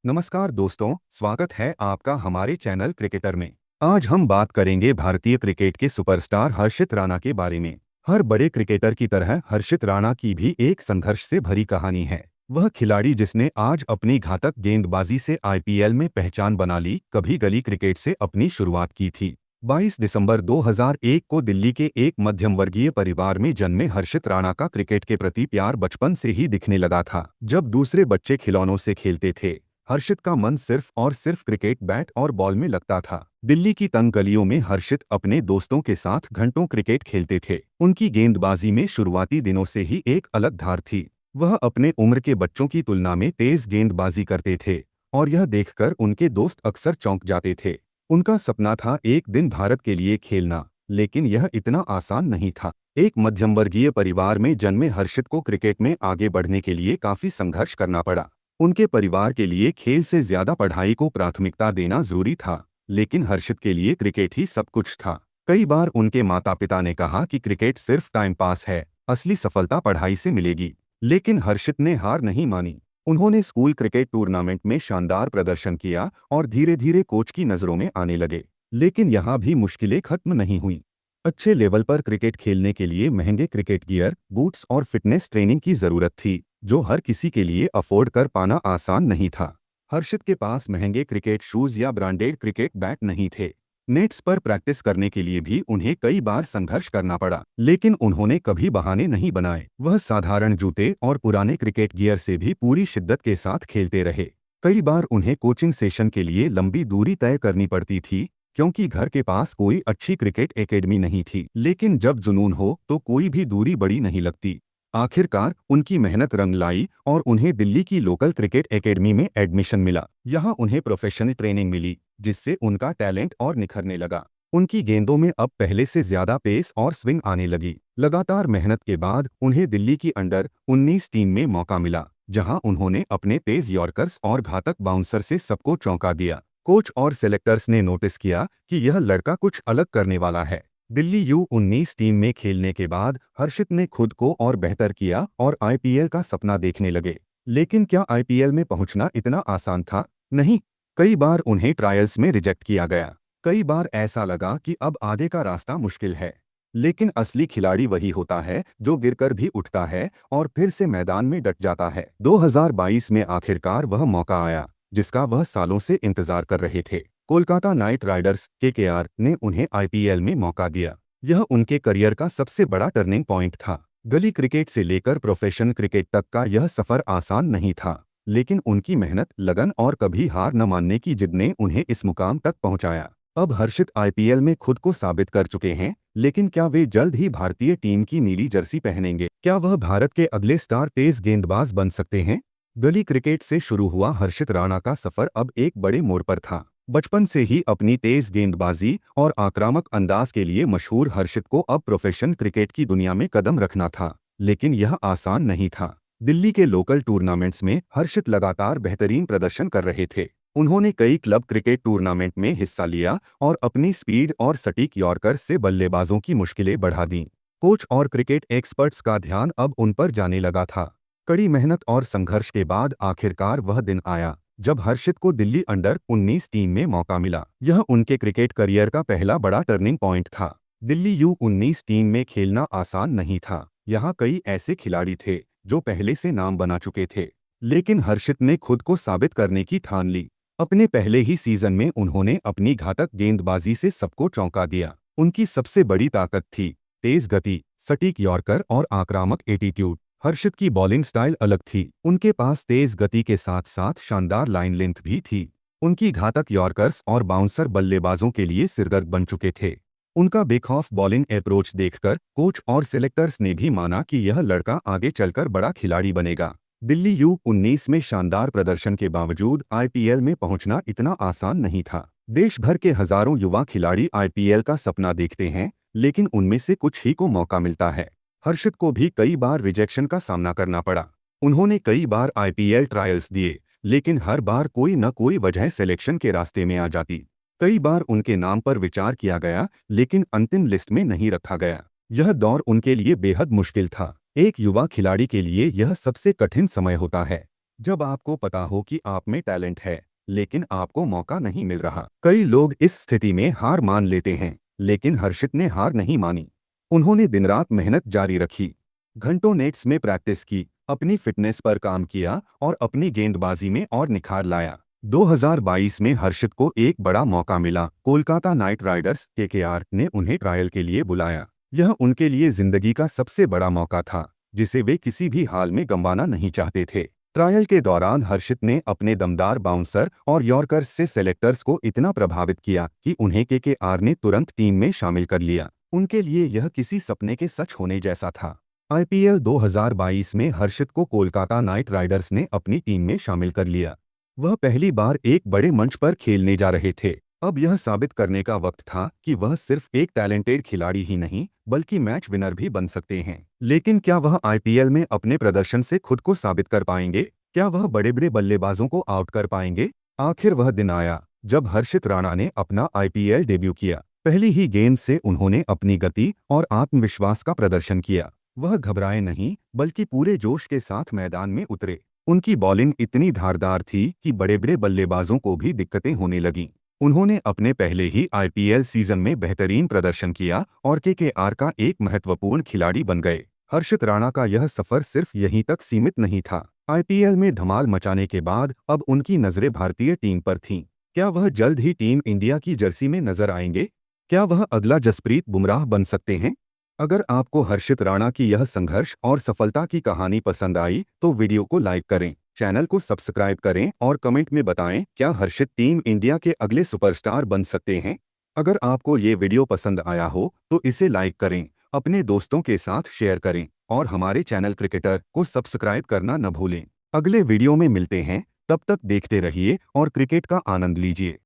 नमस्कार दोस्तों, स्वागत है आपका हमारे चैनल क्रिकेटर में। आज हम बात करेंगे भारतीय क्रिकेट के सुपरस्टार हर्षित राणा के बारे में। हर बड़े क्रिकेटर की तरह हर्षित राणा की भी एक संघर्ष से भरी कहानी है। वह खिलाड़ी जिसने आज अपनी घातक गेंदबाजी से आईपीएल में पहचान बना ली, कभी गली क्रिकेट से अपनी शुरुआत की थी। 22 दिसंबर 2001 को दिल्ली के एक मध्यम वर्गीय परिवार में जन्मे हर्षित राणा का क्रिकेट के प्रति प्यार बचपन से ही दिखने लगा था। जब दूसरे बच्चे खिलौनों से खेलते थे, हर्षित का मन सिर्फ और सिर्फ क्रिकेट बैट और बॉल में लगता था। दिल्ली की तंग गलियों में हर्षित अपने दोस्तों के साथ घंटों क्रिकेट खेलते थे। उनकी गेंदबाजी में शुरुआती दिनों से ही एक अलग धार थी। वह अपने उम्र के बच्चों की तुलना में तेज गेंदबाजी करते थे और यह देखकर उनके दोस्त अक्सर चौंक जाते थे। उनका सपना था एक दिन भारत के लिए खेलना, लेकिन यह इतना आसान नहीं था। एक मध्यम वर्गीय परिवार में जन्मे हर्षित को क्रिकेट में आगे बढ़ने के लिए काफी संघर्ष करना पड़ा। उनके परिवार के लिए खेल से ज्यादा पढ़ाई को प्राथमिकता देना जरूरी था, लेकिन हर्षित के लिए क्रिकेट ही सब कुछ था। कई बार उनके माता पिता ने कहा कि क्रिकेट सिर्फ टाइम पास है, असली सफलता पढ़ाई से मिलेगी। लेकिन हर्षित ने हार नहीं मानी। उन्होंने स्कूल क्रिकेट टूर्नामेंट में शानदार प्रदर्शन किया और धीरे धीरे कोच की नजरों में आने लगे। लेकिन यहाँ भी मुश्किलें खत्म नहीं हुई। अच्छे लेवल पर क्रिकेट खेलने के लिए महंगे क्रिकेट गियर, बूट्स और फिटनेस ट्रेनिंग की जरूरत थी, जो हर किसी के लिए अफोर्ड कर पाना आसान नहीं था। हर्षित के पास महंगे क्रिकेट शूज या ब्रांडेड क्रिकेट बैट नहीं थे। नेट्स पर प्रैक्टिस करने के लिए भी उन्हें कई बार संघर्ष करना पड़ा, लेकिन उन्होंने कभी बहाने नहीं बनाए। वह साधारण जूते और पुराने क्रिकेट गियर से भी पूरी शिद्दत के साथ खेलते रहे। कई बार उन्हें कोचिंग सेशन के लिए लंबी दूरी तय करनी पड़ती थी, क्योंकि घर के पास कोई अच्छी क्रिकेट एकेडमी नहीं थी। लेकिन जब जुनून हो तो कोई भी दूरी बड़ी नहीं लगती। आखिरकार उनकी मेहनत रंग लाई और उन्हें दिल्ली की लोकल क्रिकेट एकेडमी में एडमिशन मिला। यहाँ उन्हें प्रोफेशनल ट्रेनिंग मिली, जिससे उनका टैलेंट और निखरने लगा। उनकी गेंदों में अब पहले से ज्यादा पेस और स्विंग आने लगी। लगातार मेहनत के बाद उन्हें दिल्ली की अंडर-19 टीम में मौका मिला, जहां उन्होंने अपने तेज यॉर्कर्स और घातक बाउंसर से सबको चौंका दिया। कोच और सेलेक्टर्स ने नोटिस किया कि यह लड़का कुछ अलग करने वाला है। दिल्ली U19 टीम में खेलने के बाद हर्षित ने खुद को और बेहतर किया और आईपीएल का सपना देखने लगे। लेकिन क्या आईपीएल में पहुंचना इतना आसान था? नहीं। कई बार उन्हें ट्रायल्स में रिजेक्ट किया गया। कई बार ऐसा लगा कि अब आगे का रास्ता मुश्किल है। लेकिन असली खिलाड़ी वही होता है जो गिरकर भी उठता है और फिर से मैदान में डट जाता है। 2022 में आखिरकार वह मौका आया, जिसका वह सालों से इंतजार कर रहे थे। कोलकाता नाइट राइडर्स KKR ने उन्हें आईपीएल में मौका दिया। यह उनके करियर का सबसे बड़ा टर्निंग पॉइंट था। गली क्रिकेट से लेकर प्रोफेशनल क्रिकेट तक का यह सफर आसान नहीं था, लेकिन उनकी मेहनत, लगन और कभी हार न मानने की जिद ने उन्हें इस मुकाम तक पहुंचाया। अब हर्षित आईपीएल में खुद को साबित कर चुके हैं, लेकिन क्या वे जल्द ही भारतीय टीम की नीली जर्सी पहनेंगे? क्या वह भारत के अगले स्टार तेज गेंदबाज बन सकते हैं? गली क्रिकेट से शुरू हुआ हर्षित राणा का सफर अब एक बड़े मोड़ पर था। बचपन से ही अपनी तेज गेंदबाजी और आक्रामक अंदाज के लिए मशहूर हर्षित को अब प्रोफेशनल क्रिकेट की दुनिया में कदम रखना था, लेकिन यह आसान नहीं था। दिल्ली के लोकल टूर्नामेंट्स में हर्षित लगातार बेहतरीन प्रदर्शन कर रहे थे। उन्होंने कई क्लब क्रिकेट टूर्नामेंट में हिस्सा लिया और अपनी स्पीड और सटीक यॉर्कर्स से बल्लेबाजों की मुश्किलें बढ़ा दीं। कोच और क्रिकेट एक्सपर्ट्स का ध्यान अब उन पर जाने लगा था। कड़ी मेहनत और संघर्ष के बाद आखिरकार वह दिन आया जब हर्षित को दिल्ली अंडर-19 टीम में मौका मिला। यह उनके क्रिकेट करियर का पहला बड़ा टर्निंग पॉइंट था। दिल्ली U19 टीम में खेलना आसान नहीं था। यहाँ कई ऐसे खिलाड़ी थे जो पहले से नाम बना चुके थे, लेकिन हर्षित ने खुद को साबित करने की ठान ली। अपने पहले ही सीजन में उन्होंने अपनी घातक गेंदबाजी से सबको चौंका दिया। उनकी सबसे बड़ी ताकत थी तेज गति, सटीक यॉर्कर और आक्रामक एटीट्यूड। हर्षित की बॉलिंग स्टाइल अलग थी। उनके पास तेज गति के साथ साथ शानदार लाइन लेंथ भी थी। उनकी घातक यॉर्कर्स और बाउंसर बल्लेबाजों के लिए सिरदर्द बन चुके थे। उनका बेखौफ बॉलिंग अप्रोच देखकर कोच और सेलेक्टर्स ने भी माना कि यह लड़का आगे चलकर बड़ा खिलाड़ी बनेगा। दिल्ली U19 में शानदार प्रदर्शन के बावजूद आईपीएल में पहुंचना इतना आसान नहीं था। देश भर के हजारों युवा खिलाड़ी आईपीएल का सपना देखते हैं, लेकिन उनमें से कुछ ही को मौका मिलता है। हर्षित को भी कई बार रिजेक्शन का सामना करना पड़ा। उन्होंने कई बार आईपीएल ट्रायल्स दिए, लेकिन हर बार कोई न कोई वजह सिलेक्शन के रास्ते में आ जाती। कई बार उनके नाम पर विचार किया गया, लेकिन अंतिम लिस्ट में नहीं रखा गया। यह दौर उनके लिए बेहद मुश्किल था। एक युवा खिलाड़ी के लिए यह सबसे कठिन समय होता है, जब आपको पता हो कि आप में टैलेंट है लेकिन आपको मौका नहीं मिल रहा। कई लोग इस स्थिति में हार मान लेते हैं, लेकिन हर्षित ने हार नहीं मानी। उन्होंने दिन रात मेहनत जारी रखी, घंटों नेट्स में प्रैक्टिस की, अपनी फिटनेस पर काम किया और अपनी गेंदबाजी में और निखार लाया। 2022 में हर्षित को एक बड़ा मौका मिला। कोलकाता नाइट राइडर्स केकेआर ने उन्हें ट्रायल के लिए बुलाया। यह उनके लिए जिंदगी का सबसे बड़ा मौका था, जिसे वे किसी भी हाल में गंवाना नहीं चाहते थे। ट्रायल के दौरान हर्षित ने अपने दमदार बाउंसर और यॉर्कर्स से सेलेक्टर्स को इतना प्रभावित किया कि उन्हें केकेआर ने तुरंत टीम में शामिल कर लिया। उनके लिए यह किसी सपने के सच होने जैसा था। आईपीएल 2022 में हर्षित को कोलकाता नाइट राइडर्स ने अपनी टीम में शामिल कर लिया। वह पहली बार एक बड़े मंच पर खेलने जा रहे थे। अब यह साबित करने का वक्त था कि वह सिर्फ एक टैलेंटेड खिलाड़ी ही नहीं बल्कि मैच विनर भी बन सकते हैं। लेकिन क्या वह आईपीएल में अपने प्रदर्शन से खुद को साबित कर पाएंगे? क्या वह बड़े बड़े बल्लेबाजों को आउट कर पाएंगे? आखिर वह दिन आया जब हर्षित राणा ने अपना आईपीएल डेब्यू किया। पहली ही गेंद से उन्होंने अपनी गति और आत्मविश्वास का प्रदर्शन किया। वह घबराए नहीं बल्कि पूरे जोश के साथ मैदान में उतरे। उनकी बॉलिंग इतनी धारदार थी कि बड़े बड़े बल्लेबाजों को भी दिक्कतें होने लगीं। उन्होंने अपने पहले ही आईपीएल सीजन में बेहतरीन प्रदर्शन किया और केकेआर का एक महत्वपूर्ण खिलाड़ी बन गए। हर्षित राणा का यह सफर सिर्फ यहीं तक सीमित नहीं था। आईपीएल में धमाल मचाने के बाद अब उनकी नजरें भारतीय टीम पर थीं। क्या वह जल्द ही टीम इंडिया की जर्सी में नजर आएंगे? क्या वह अगला जसप्रीत बुमराह बन सकते हैं? अगर आपको हर्षित राणा की यह संघर्ष और सफलता की कहानी पसंद आई तो वीडियो को लाइक करें, चैनल को सब्सक्राइब करें और कमेंट में बताएं क्या हर्षित टीम इंडिया के अगले सुपरस्टार बन सकते हैं। अगर आपको ये वीडियो पसंद आया हो तो इसे लाइक करें, अपने दोस्तों के साथ शेयर करें और हमारे चैनल क्रिकेटर को सब्सक्राइब करना न भूलें। अगले वीडियो में मिलते हैं, तब तक देखते रहिए और क्रिकेट का आनंद लीजिए।